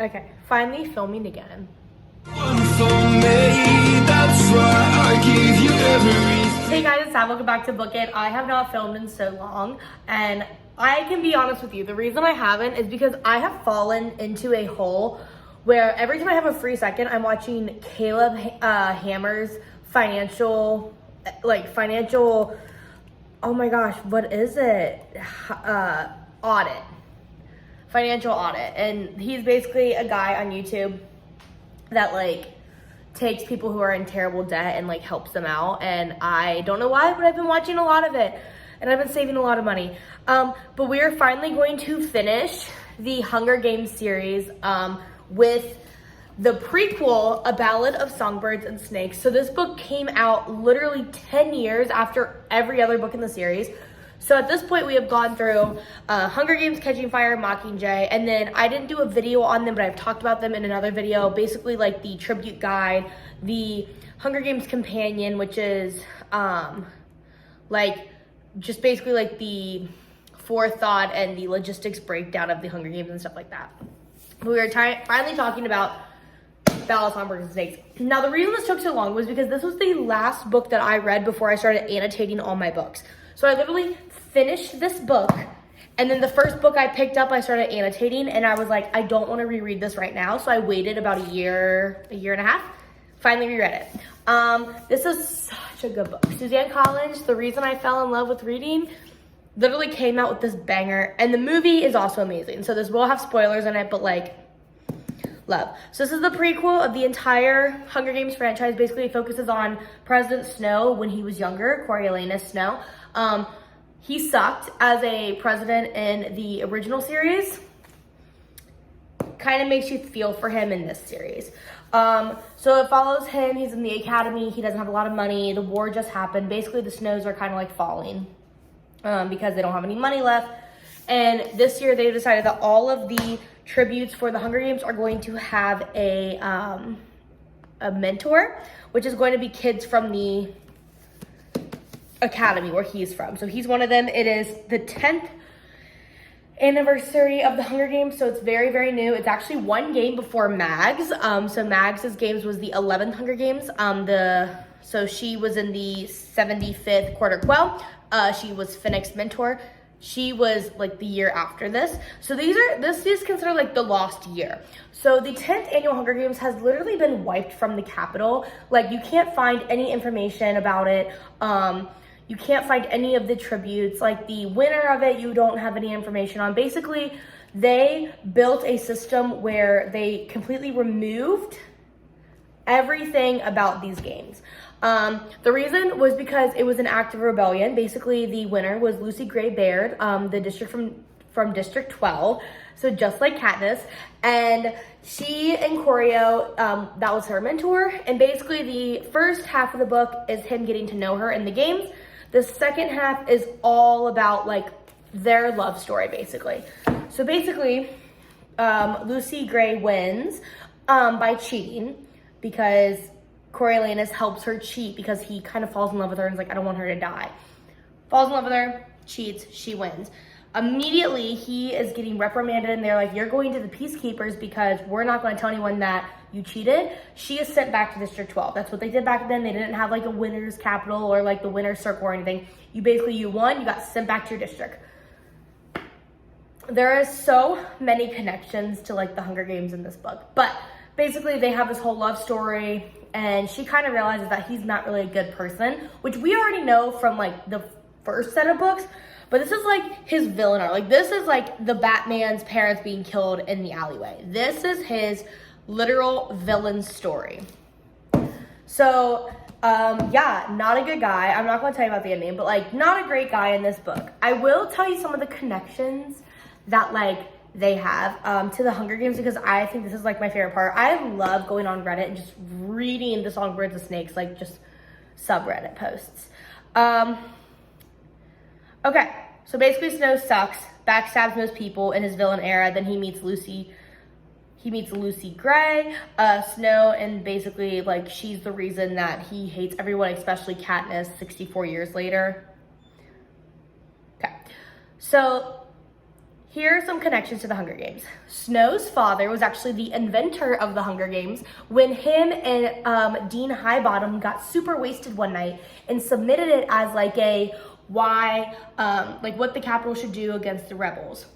Okay, finally filming again. Hey guys, it's Sam. Welcome back to Book It. I have not filmed in so long, and I can be honest with you. The reason I haven't is because I have fallen into a hole where every time I have a free second, I'm watching Caleb Hammer's financial, oh my gosh, what is it? Audit. Financial audit. And he's basically a guy on YouTube that like takes people who are in terrible debt and like helps them out. And I don't know why, but I've been watching a lot of it and I've been saving a lot of money. But we are finally going to finish the Hunger Games series with the prequel, A Ballad of Songbirds and Snakes. So this book came out literally 10 years after every other book in the series. So at this point, we have gone through Hunger Games, Catching Fire, Mockingjay, and then I didn't do a video on them, but I've talked about them in another video. Basically, like the tribute guide, the Hunger Games companion, which is like just basically like the forethought and the logistics breakdown of the Hunger Games and stuff like that. We were finally talking about Ballad of Songbirds and Snakes. Now, the reason this took so long was because this was the last book that I read before I started annotating all my books. So I literally finished this book, and then the first book I picked up, I started annotating, and I was like, I don't want to reread this right now. So I waited about a year and a half, finally reread it. This is such a good book. Suzanne Collins, the reason I fell in love with reading, literally came out with this banger, and the movie is also amazing. So this will have spoilers in it, but like, love. So this is the prequel of the entire Hunger Games franchise. Basically, it focuses on President Snow when he was younger, Coryo Snow. He sucked as a president in the original series. Kind of makes you feel for him in this series. So it follows him. He's in the academy. He doesn't have a lot of money. The war just happened. Basically, the Snows are kind of like falling because they don't have any money left. And this year, they decided that all of the tributes for the Hunger Games are going to have a mentor, which is going to be kids from the academy where he's from. So he's one of them. It is the 10th anniversary of the Hunger Games, so it's very, very new. It's actually one game before Mags. So Mags's games was the 11th Hunger Games. So she was in the 75th Quarter Quell. She was Finnick's mentor. She was like the year after this. So this is considered like the lost year. So the 10th annual Hunger Games has literally been wiped from the capital. Like you can't find any information about it. You can't find any of the tributes. Like the winner of it, you don't have any information on. Basically, they built a system where they completely removed everything about these games. The reason was because it was an act of rebellion. Basically, the winner was Lucy Gray Baird, the district from District 12. So just like Katniss. And she and Coryo, that was her mentor. And basically, the first half of the book is him getting to know her in the games. The second half is all about like their love story, basically. So basically, Lucy Gray wins by cheating because Coriolanus helps her cheat because he kind of falls in love with her and is like, I don't want her to die. Falls in love with her, cheats, she wins. Immediately, he is getting reprimanded and they're like, you're going to the Peacekeepers because we're not going to tell anyone that you cheated. She is sent back to District 12. That's what they did back then. They didn't have like a winner's capital or like the winner's circle or anything. You won, you got sent back to your district. There is so many connections to like the Hunger Games in this book, but basically they have this whole love story and she kind of realizes that he's not really a good person, which we already know from like the first set of books, but this is like his villain arc. Like this is like the Batman's parents being killed in the alleyway. This is his literal villain story. So, yeah, not a good guy. I'm not going to tell you about the ending, but like not a great guy in this book. I will tell you some of the connections that like they have to the Hunger Games because I think this is like my favorite part. I love going on Reddit and just reading the Songbirds and Snakes, like just subreddit posts. Okay, so basically Snow sucks, backstabs most people in his villain era. Then he meets Lucy Gray, Snow, and basically like she's the reason that he hates everyone, especially Katniss 64 years later. Okay, so here are some connections to the Hunger Games. Snow's father was actually the inventor of the Hunger Games when him and Dean Highbottom got super wasted one night and submitted it as like a why, like what the Capitol should do against the rebels.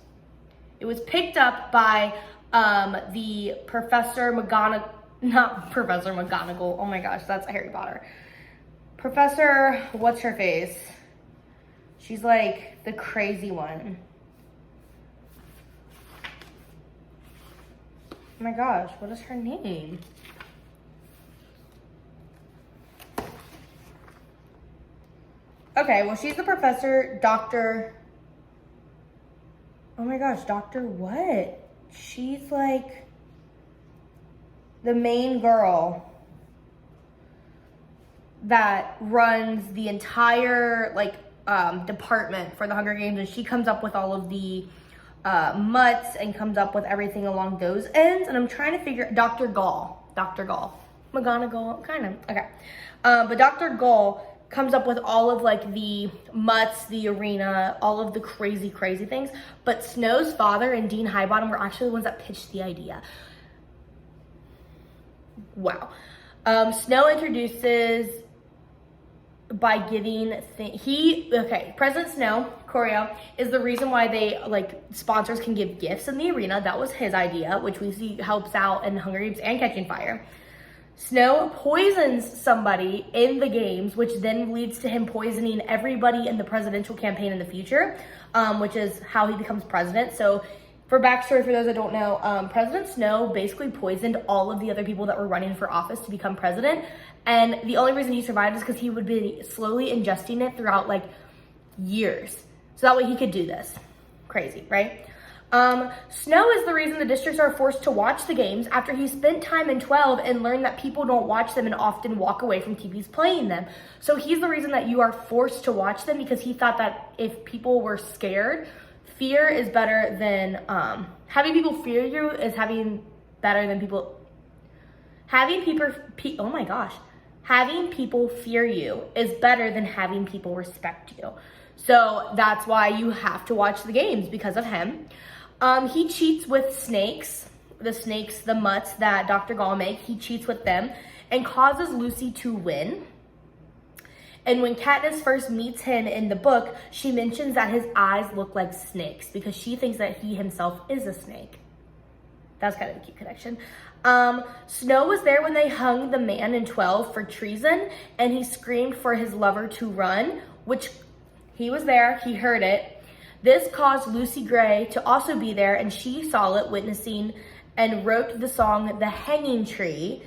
It was picked up by the not Professor McGonagall, oh my gosh, that's Harry Potter. Professor, what's her face? She's like the crazy one. Oh my gosh, what is her name? Okay, well, she's the professor, Dr. Oh my gosh, Dr. what? She's like the main girl that runs the entire like department for the Hunger Games, and she comes up with all of the mutts and comes up with everything along those ends. And I'm trying to figure Dr. Gall, McGonagall, kind of, okay. But Dr. Gall comes up with all of like the mutts, the arena, all of the crazy things. But Snow's father and Dean Highbottom were actually the ones that pitched the idea. Wow. Snow introduces by giving President Snow, Coryo, is the reason why they like sponsors can give gifts in the arena. That was his idea, which we see helps out in Hunger Games and Catching Fire. Snow poisons somebody in the games, which then leads to him poisoning everybody in the presidential campaign in the future, which is how he becomes president. So for backstory, for those that don't know, President Snow basically poisoned all of the other people that were running for office to become president. And the only reason he survived is because he would be slowly ingesting it throughout like years. So that way he could do this. Crazy, right? Snow is the reason the districts are forced to watch the games after he spent time in 12 and learned that people don't watch them and often walk away from TVs playing them. So he's the reason that you are forced to watch them, because he thought that if people were scared, fear is better than, having people fear you is having people fear you is better than having people respect you. So that's why you have to watch the games, because of him. He cheats with snakes, the mutts that Dr. Gall make. He cheats with them and causes Lucy to win. And when Katniss first meets him in the book, she mentions that his eyes look like snakes because she thinks that he himself is a snake. That's kind of a cute connection. Snow was there when they hung the man in 12 for treason, and he screamed for his lover to run, which he was there, he heard it. This caused Lucy Gray to also be there, and she saw it, witnessing, and wrote the song The Hanging Tree,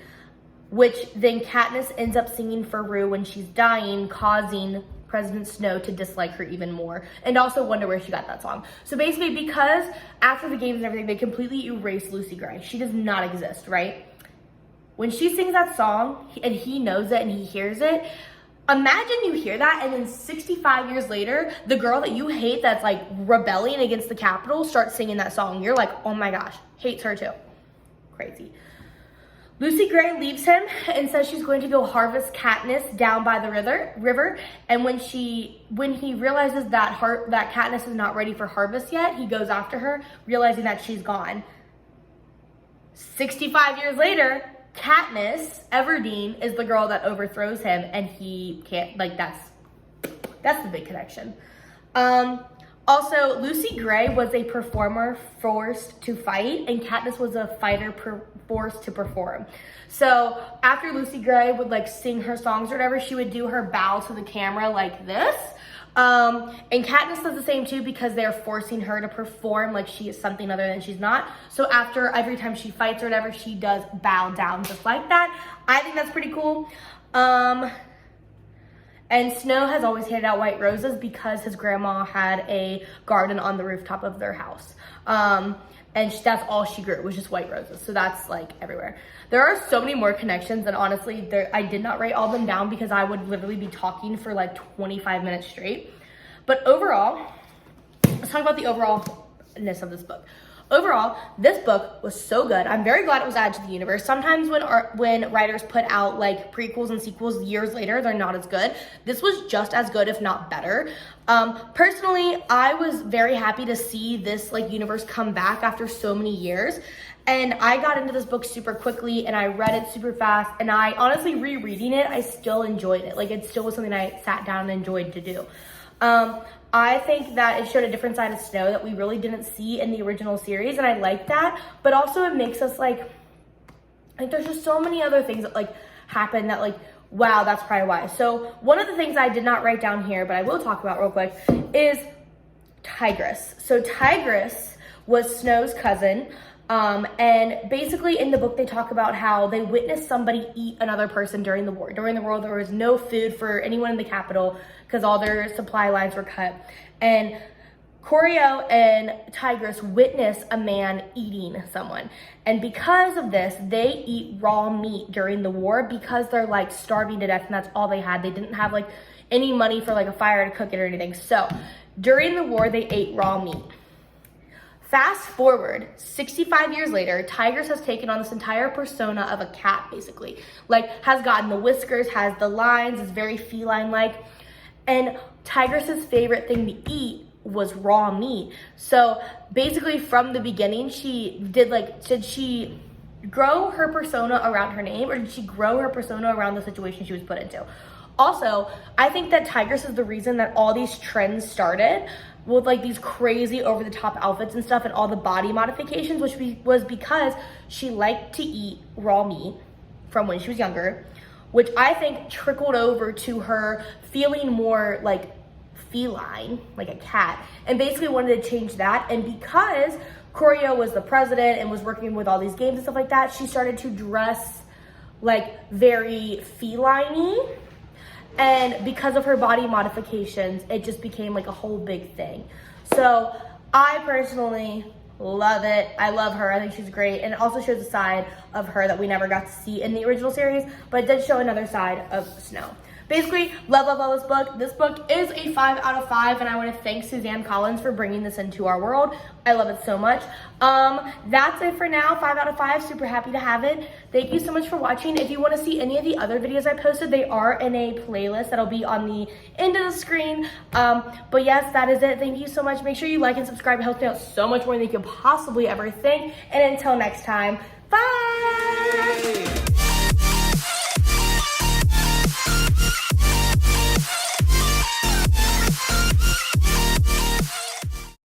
which then Katniss ends up singing for Rue when she's dying, causing President Snow to dislike her even more, and also wonder where she got that song. So basically, because after the games and everything, they completely erased Lucy Gray. She does not exist, right? When she sings that song, and he knows it and he hears it, imagine you hear that, and then 65 years later, the girl that you hate that's like rebelling against the Capitol starts singing that song. You're like, oh my gosh, hates her too. Crazy. Lucy Gray leaves him and says she's going to go harvest Katniss down by the river. And when he realizes that Katniss is not ready for harvest yet, he goes after her, realizing that she's gone. 65 years later, Katniss Everdeen is the girl that overthrows him, and he can't, like, that's the big connection. Also, Lucy Gray was a performer forced to fight, and Katniss was a fighter forced to perform. So after Lucy Gray would like sing her songs or whatever, she would do her bow to the camera like this. And Katniss does the same too, because they're forcing her to perform like she is something other than she's not. So after every time she fights or whatever, she does bow down just like that. I think that's pretty cool. And Snow has always handed out white roses because his grandma had a garden on the rooftop of their house. And that's all she grew, was just white roses. So that's like everywhere. There are so many more connections, and honestly, I did not write all of them down because I would literally be talking for like 25 minutes straight. But overall, let's talk about the overallness of this book. Overall, this book was so good. I'm very glad it was added to the universe. Sometimes when writers put out like prequels and sequels years later, they're not as good. This was just as good, if not better. Personally, I was very happy to see this like universe come back after so many years. And I got into this book super quickly and I read it super fast. And I honestly, rereading it, I still enjoyed it. Like it still was something I sat down and enjoyed to do. I think that it showed a different side of Snow that we really didn't see in the original series, and I like that. But also it makes us like there's just so many other things that like happen that like, wow, that's probably why. So one of the things I did not write down here, but I will talk about real quick, is Tigress. So Tigress was Snow's cousin. And basically in the book, they talk about how they witnessed somebody eat another person during the war. During the war, there was no food for anyone in the capital because all their supply lines were cut. And Coryo and Tigress witnessed a man eating someone. And because of this, they eat raw meat during the war because they're like starving to death and that's all they had. They didn't have like any money for like a fire to cook it or anything. So during the war, they ate raw meat. Fast forward 65 years later, Tigress has taken on this entire persona of a cat, basically. Like, has gotten the whiskers, has the lines, is very feline-like. And Tigress's favorite thing to eat was raw meat. So basically from the beginning, did she grow her persona around her name, or did she grow her persona around the situation she was put into? Also, I think that Tigress is the reason that all these trends started with like these crazy over-the-top outfits and stuff and all the body modifications, which was because she liked to eat raw meat from when she was younger, which I think trickled over to her feeling more like feline, like a cat, and basically wanted to change that. And because Coryo was the president and was working with all these games and stuff like that, she started to dress like very feline-y. And because of her body modifications, it just became like a whole big thing. So I personally love it. I love her. I think she's great. And it also shows a side of her that we never got to see in the original series, but it did show another side of Snow. Basically, love this book. This book is a 5 out of 5, and I want to thank Suzanne Collins for bringing this into our world. I love it so much. That's it for now. 5 out of 5. Super happy to have it. Thank you so much for watching. If you want to see any of the other videos I posted, they are in a playlist that'll be on the end of the screen. But yes, that is it. Thank you so much. Make sure you like and subscribe. It helps me out so much more than you could possibly ever think. And until next time, bye!